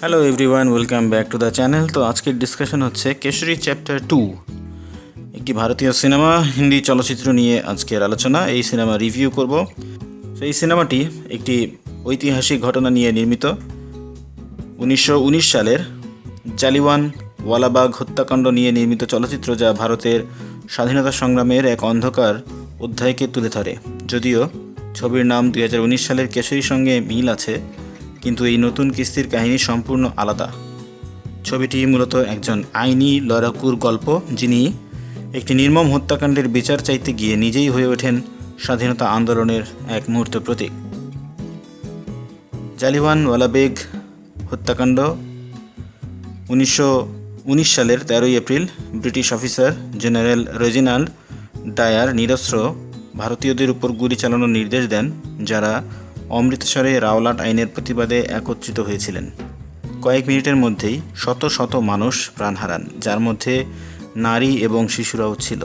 Hello everyone, welcome back to the channel. তো আজকের discussion হচ্ছে কেশরী চ্যাপ্টার 2, একটি ভারতীয় সিনেমা, হিন্দি চলচ্চিত্র নিয়ে আজকের আলোচনা। এই সিনেমা রিভিউ করব। সেই সিনেমাটি একটি ঐতিহাসিক ঘটনা নিয়ে নির্মিত। 1919 সালের জালিয়ানওয়ালাবাগ হত্যাকাণ্ড নিয়ে নির্মিত চলচ্চিত্র, যা ভারতের স্বাধীনতা সংগ্রামের এক অন্ধকার অধ্যায়কে তুলে ধরে। যদিও ছবির নাম 2019 সালের কেশরীর সঙ্গে মিল আছে, কিন্তু এই নতুন কিস্তির কাহিনী সম্পূর্ণ আলাদা। ছবিটি মূলত একজন আইনি লড়াকুর গল্প, যিনি একটি নির্মম হত্যাকাণ্ডের বিচার চাইতে গিয়ে নিজেই হয়ে ওঠেন স্বাধীনতা আন্দোলনের এক মুহূর্ত প্রতীক। জালিয়ানওয়ালাবাগ হত্যাকাণ্ড 1919 সালের 13 April British officer general Reginald Dyer নিরস্ত্র ভারতীয়দের উপর গুলি চালানোর নির্দেশ দেন, যারা অমৃতসরে রাওলাট আইনের প্রতিবাদে একত্রিত হয়েছিলেন। কয়েক মিনিটের মধ্যেই শত শত মানুষ প্রাণ হারান, যার মধ্যে নারী এবং শিশুরাও ছিল।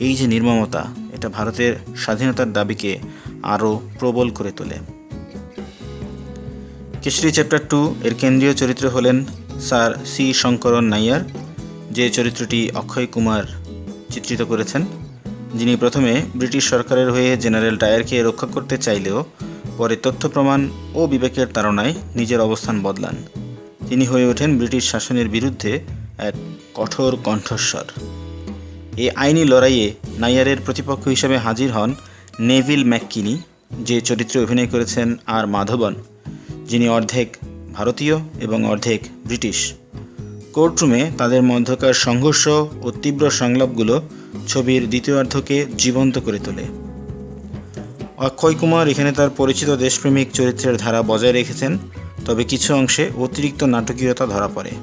এই যে নির্মমতা, এটা ভারতের স্বাধীনতার দাবিকে আরও প্রবল করে তোলে। কেশরী চ্যাপ্টার 2 এর কেন্দ্রীয় চরিত্র হলেন স্যার সি শঙ্করন নাইয়ার, যে চরিত্রটি অক্ষয় কুমার চিত্রিত করেছেন, যিনি প্রথমে ব্রিটিশ সরকারের হয়ে জেনারেল ডায়ারকে রক্ষা করতে চাইলেও পরে তথ্য প্রমাণ ও বিবেকের তাড়নায় নিজের অবস্থান বদলান। তিনি হয়ে ওঠেন ব্রিটিশ শাসনের বিরুদ্ধে এক কঠোর কণ্ঠস্বর। এই আইনি লড়াইয়ে নাইয়ারের প্রতিপক্ষ হিসেবে হাজির হন নেভিল ম্যাককিনি, যে চরিত্রে অভিনয় করেছেন আর মাধবন, যিনি অর্ধেক ভারতীয় এবং অর্ধেক ব্রিটিশ। কোর্টরুমে তাদের মধ্যকার সংঘর্ষ ও তীব্র সংলাপগুলো ছবির দ্বিতীয়ার্ধকে জীবন্ত করে তোলে। অক্ষয় কুমার এখানে তার পরিচিত দেশপ্রেমিক চরিত্রের ধারা বজায় রেখেছেন, তবে কিছু অংশে অতিরিক্ত নাটকীয়তা ধরা পড়ে।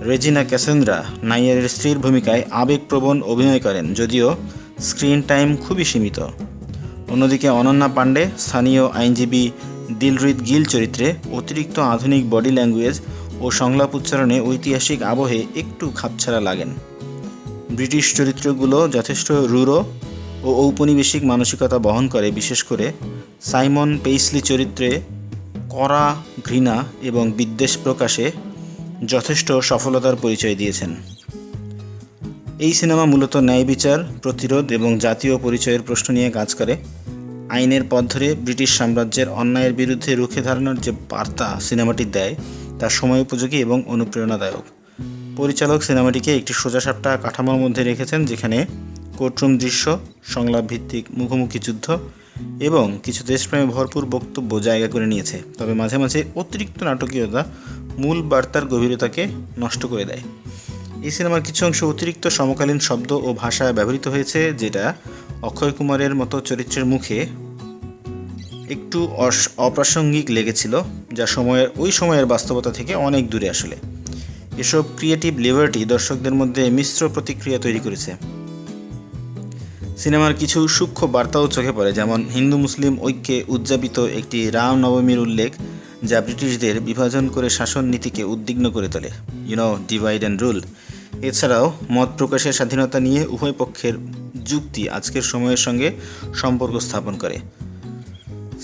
রেজিনা ক্যাসেন্দ্রা নাইয়ারের স্ত্রীর ভূমিকায় আবেগপ্রবণ অভিনয় করেন, যদিও স্ক্রিন টাইম খুবই সীমিত। অন্যদিকে অনন্যা পাণ্ডে স্থানীয় আইনজীবী দিলরিত গিল চরিত্রে অতিরিক্ত আধুনিক বডি ল্যাঙ্গুয়েজ ও সংলাপ উচ্চারণে ঐতিহাসিক আবহে একটু খাপছাড়া লাগেন। ব্রিটিশ চরিত্রগুলো যথেষ্ট রূঢ় ও ঔপনিবেশিক মানসিকতা বহন করে, বিশেষ করে সাইমন পেইসলি চরিত্রে কড়া ঘৃণা এবং বিদ্বেষ প্রকাশে যথেষ্ট সফলতার পরিচয় দিয়েছেন। এই সিনেমা মূলত ন্যায় বিচার, প্রতিরোধ এবং জাতীয় পরিচয়ের প্রশ্ন নিয়ে কাজ করে। আইনের পথ ধরে ব্রিটিশ সাম্রাজ্যের অন্যায়ের বিরুদ্ধে রুখে দাঁড়ানোর যে বার্তা সিনেমাটি দেয়, তা সময়োপযোগী এবং অনুপ্রেরণাদায়ক। পরিচালক সিনেমাটিকে একটি সোজাসাপটা কাঠামোর মধ্যে রেখেছেন, যেখানে কোর্টরুম দৃশ্য, সংলাপ ভিত্তিক মুখোমুখি যুদ্ধ এবং কিছু দেশপ্রেমে ভরপুর বক্তব্য জায়গা করে নিয়েছে। তবে মাঝে মাঝে অতিরিক্ত নাটকীয়তা মূল বার্তার গভীরতাকে নষ্ট করে দেয়। এই সিনেমার কিছু অংশ অতিরিক্ত সমকালীন শব্দ ও ভাষায় ব্যবহৃত হয়েছে, যেটা অক্ষয় কুমারের মতো চরিত্রের মুখে একটু অপ্রাসঙ্গিক লেগেছিল, যা ওই সময়ের বাস্তবতা থেকে অনেক দূরে। আসলে এসব ক্রিয়েটিভ লিবার্টি দর্শকদের মধ্যে মিশ্র প্রতিক্রিয়া তৈরি করেছে। সিনেমার কিছু সূক্ষ্ম বার্তাও চোখে পড়ে, যেমন হিন্দু মুসলিম ঐক্যে উদযাপিত একটি রামনবমীর উল্লেখ, যা ব্রিটিশদের বিভাজন করে শাসন নীতিকে উদ্বিগ্ন করে তোলে, ডিভাইড অ্যান্ড রুল। এছাড়াও মত প্রকাশের স্বাধীনতা নিয়ে উভয় পক্ষের যুক্তি আজকের সময়ের সঙ্গে সম্পর্ক স্থাপন করে।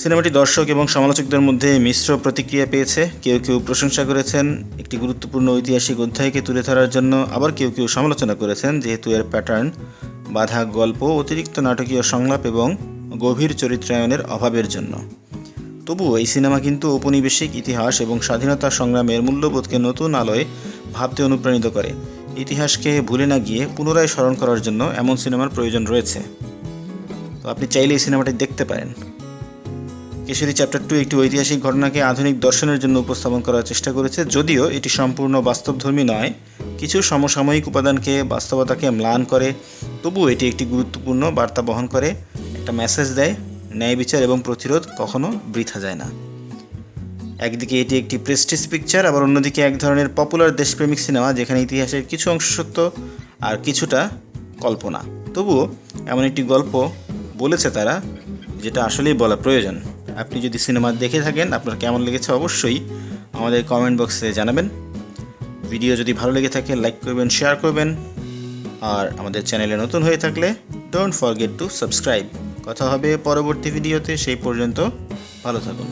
সিনেমাটি দর্শক এবং সমালোচকদের মধ্যে মিশ্র প্রতিক্রিয়া পেয়েছে। কেউ কেউ প্রশংসা করেছেন একটি গুরুত্বপূর্ণ ঐতিহাসিক অধ্যায়কে তুলে ধরার জন্য, আবার কেউ কেউ সমালোচনা করেছেন যেহেতু এর প্যাটার্ন, বাঁধা গল্প, অতিরিক্ত নাটকীয় সংলাপ এবং গভীর চরিত্রায়নের অভাবের জন্য। তবুও এই সিনেমা কিন্তু ঔপনিবেশিক ইতিহাস এবং স্বাধীনতা সংগ্রামের মূল্যবোধকে নতুন আলোয় ভাবতে অনুপ্রাণিত করে। ইতিহাসকে ভুলে না গিয়ে পুনরায় স্মরণ করার জন্য এমন সিনেমার প্রয়োজন রয়েছে। তো আপনি চাইলে এই সিনেমাটি দেখতে পারেন। কেশরী চ্যাপ্টার 2 একটি ঐতিহাসিক ঘটনাকে আধুনিক দর্শনের জন্য উপস্থাপন করার চেষ্টা করেছে, যদিও এটি সম্পূর্ণ বাস্তবধর্মী নয়। কিছু সমসাময়িক উপাদানকে বাস্তবতাকে ম্লান করে, তবুও এটি একটি গুরুত্বপূর্ণ বার্তা বহন করে, একটা মেসেজ দেয়। ন্যায় বিচার এবং প্রতিরোধ কখনো বৃথা যায় না। একদিকে এটি একটি প্রেস্টিজ পিকচার, আবার অন্যদিকে এক ধরনের পপুলার দেশপ্রেমিক সিনেমা, যেখানে ইতিহাসের কিছু অংশ সত্য আর কিছুটা কল্পনা। তবুও এমন একটি গল্প বলেছে তারা, যেটা আসলেই বলা প্রয়োজন। আপনি যদি সিনেমা দেখে থাকেন, আপনার কেমন লেগেছে অবশ্যই আমাদের কমেন্ট বক্সে জানাবেন। ভিডিও যদি ভালো লেগে থাকে লাইক করবেন, শেয়ার করবেন, আর আমাদের চ্যানেলে নতুন হয়ে থাকলে ডোন্ট ফরগেট টু সাবস্ক্রাইব। কথা হবে পরবর্তী ভিডিওতে, সেই পর্যন্ত ভালো থাকুন।